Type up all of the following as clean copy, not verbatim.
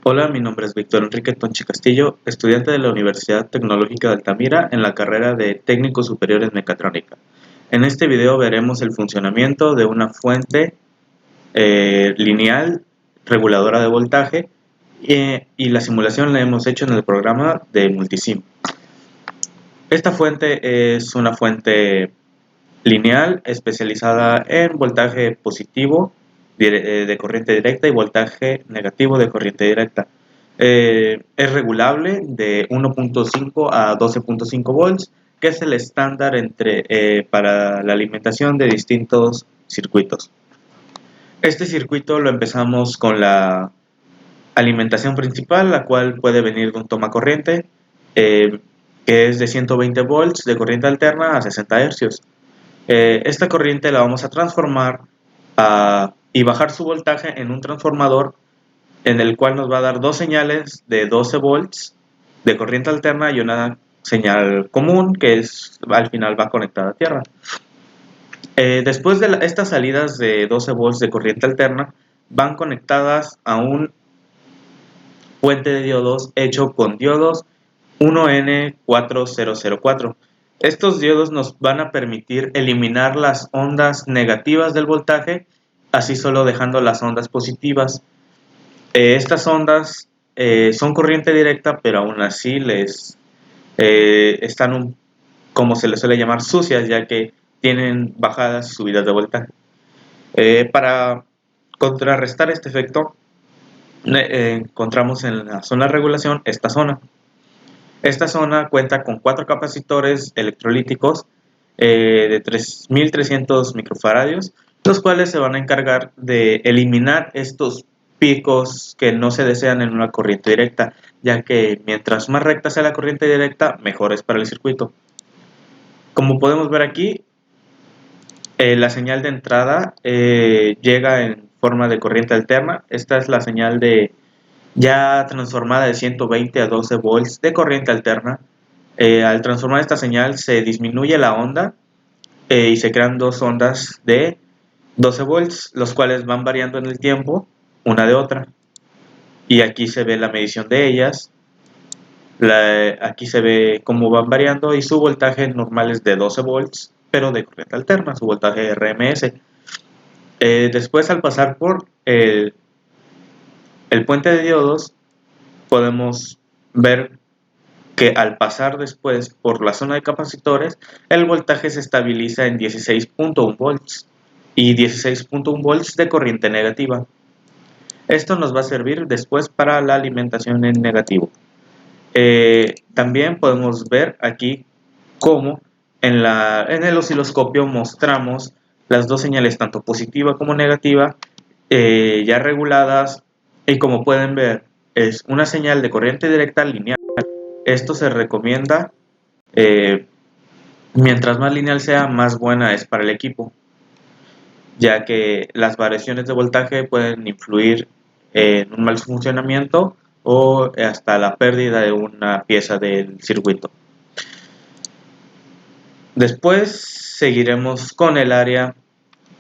Hola, mi nombre es Víctor Enrique Tonchi Castillo, estudiante de la Universidad Tecnológica de Altamira en la carrera de Técnico Superior en Mecatrónica. En este video veremos el funcionamiento de una fuente lineal reguladora de voltaje y la simulación la hemos hecho en el programa de Multisim. Esta fuente es una fuente lineal especializada en voltaje positivo de corriente directa y voltaje negativo de corriente directa. Es regulable de 1.5 a 12.5 volts, que es el estándar para la alimentación de distintos circuitos. Este circuito lo empezamos con la alimentación principal, la cual puede venir de un tomacorriente, que es de 120 volts de corriente alterna a 60 hercios. Esta corriente la vamos a transformar y bajar su voltaje en un transformador en el cual nos va a dar dos señales de 12 volts de corriente alterna y una señal común que al final va conectada a tierra. Después de estas salidas de 12 volts de corriente alterna van conectadas a un puente de diodos hecho con diodos 1N4004. Estos diodos nos van a permitir eliminar las ondas negativas del voltaje, así solo dejando las ondas positivas. Estas ondas son corriente directa, pero aún así están, como se les suele llamar, sucias, ya que tienen bajadas y subidas de voltaje. Para contrarrestar este efecto, encontramos en la zona de regulación esta zona. Esta zona cuenta con 4 capacitores electrolíticos de 3300 microfaradios, los cuales se van a encargar de eliminar estos picos que no se desean en una corriente directa, ya que mientras más recta sea la corriente directa, mejor es para el circuito. Como podemos ver aquí, la señal de entrada llega en forma de corriente alterna. Esta es la señal ya transformada de 120 a 12 volts de corriente alterna. Al transformar esta señal se disminuye la onda y se crean dos ondas de 12 volts, los cuales van variando en el tiempo una de otra. Y aquí se ve la medición de ellas. Aquí se ve cómo van variando y su voltaje normal es de 12 volts, pero de corriente alterna, su voltaje RMS. Después, al pasar por el puente de diodos, podemos ver que al pasar después por la zona de capacitores, el voltaje se estabiliza en 16.1 volts y 16.1 volts de corriente negativa. Esto nos va a servir después para la alimentación en negativo. También podemos ver aquí cómo en el osciloscopio mostramos las dos señales, tanto positiva como negativa, ya reguladas, y como pueden ver es una señal de corriente directa lineal. Esto se recomienda, mientras más lineal sea, más buena es para el equipo, ya que las variaciones de voltaje pueden influir en un mal funcionamiento o hasta la pérdida de una pieza del circuito. Después seguiremos con el área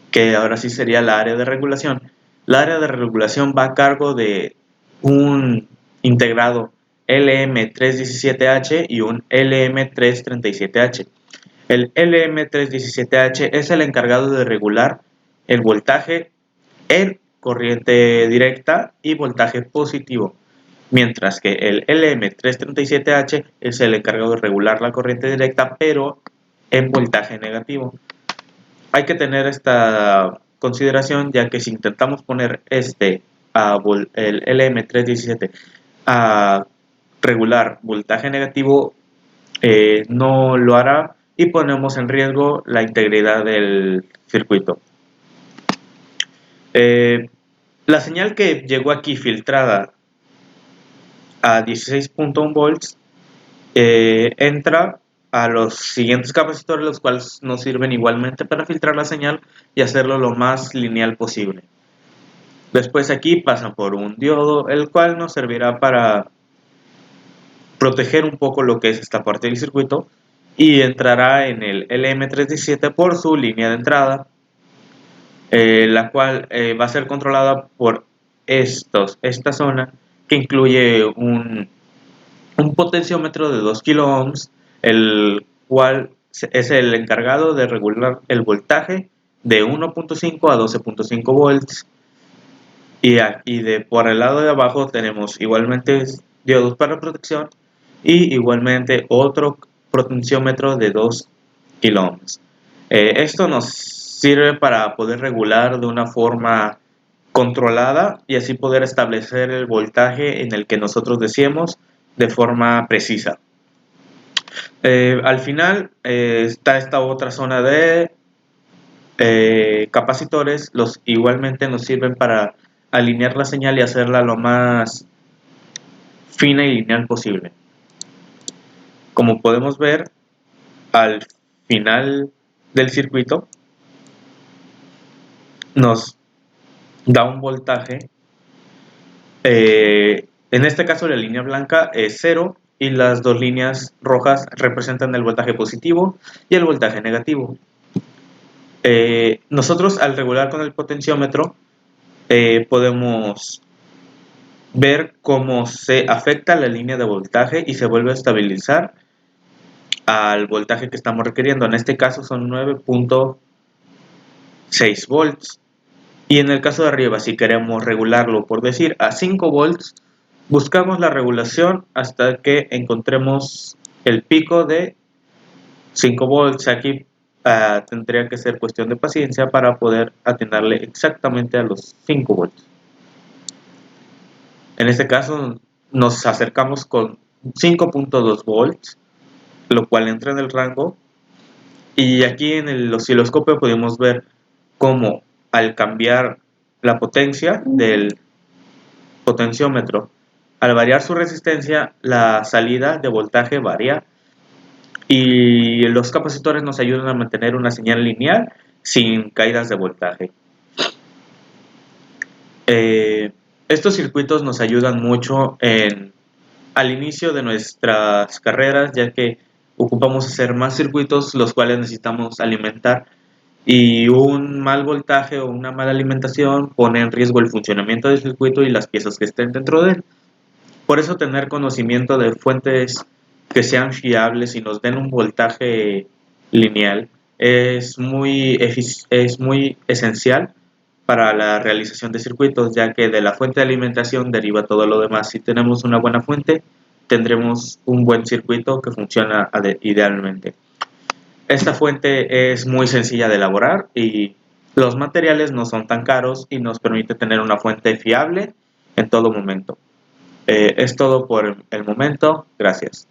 que ahora sí sería la área de regulación. La área de regulación va a cargo de un integrado LM317H y un LM337H. El LM317H es el encargado de regular el voltaje en corriente directa y voltaje positivo, mientras que el LM337H es el encargado de regular la corriente directa, pero en voltaje negativo. Hay que tener esta consideración, ya que si intentamos poner el LM317 a regular voltaje negativo, no lo hará y ponemos en riesgo la integridad del circuito. La señal que llegó aquí filtrada a 16.1 volts entra a los siguientes capacitores, los cuales nos sirven igualmente para filtrar la señal y hacerlo lo más lineal posible. Después aquí pasan por un diodo, el cual nos servirá para proteger un poco lo que es esta parte del circuito, y entrará en el LM317 por su línea de entrada, la cual va a ser controlada por esta zona, que que incluye un potenciómetro de 2 kilo ohms, el cual es el encargado de regular el voltaje de 1.5 a 12.5 volts. Y por el lado de abajo tenemos igualmente diodos para protección y igualmente otro potenciómetro de 2 kilo ohms. Esto nos sirve para poder regular de una forma controlada y así poder establecer el voltaje en el que nosotros deseemos de forma precisa. Al final está esta otra zona de capacitores, los igualmente nos sirven para alinear la señal y hacerla lo más fina y lineal posible. Como podemos ver, al final del circuito nos da un voltaje. En este caso la línea blanca es 0 y las dos líneas rojas representan el voltaje positivo y el voltaje negativo. Nosotros al regular con el potenciómetro podemos ver cómo se afecta la línea de voltaje y se vuelve a estabilizar al voltaje que estamos requiriendo. En este caso son 9.6 volts. Y en el caso de arriba, si queremos regularlo, por decir, a 5 volts, buscamos la regulación hasta que encontremos el pico de 5 volts. Aquí tendría que ser cuestión de paciencia para poder atinarle exactamente a los 5 volts. En este caso nos acercamos con 5.2 volts, lo cual entra en el rango. Y aquí en el osciloscopio podemos ver cómo al cambiar la potencia del potenciómetro, al variar su resistencia, la salida de voltaje varía y los capacitores nos ayudan a mantener una señal lineal sin caídas de voltaje. Estos circuitos nos ayudan mucho al inicio de nuestras carreras, ya que ocupamos hacer más circuitos los cuales necesitamos alimentar, y un mal voltaje o una mala alimentación pone en riesgo el funcionamiento del circuito y las piezas que estén dentro de él. Por eso tener conocimiento de fuentes que sean fiables y nos den un voltaje lineal es muy esencial para la realización de circuitos, ya que de la fuente de alimentación deriva todo lo demás. Si tenemos una buena fuente, tendremos un buen circuito que funciona idealmente. Esta fuente es muy sencilla de elaborar y los materiales no son tan caros y nos permite tener una fuente fiable en todo momento. Es todo por el momento. Gracias.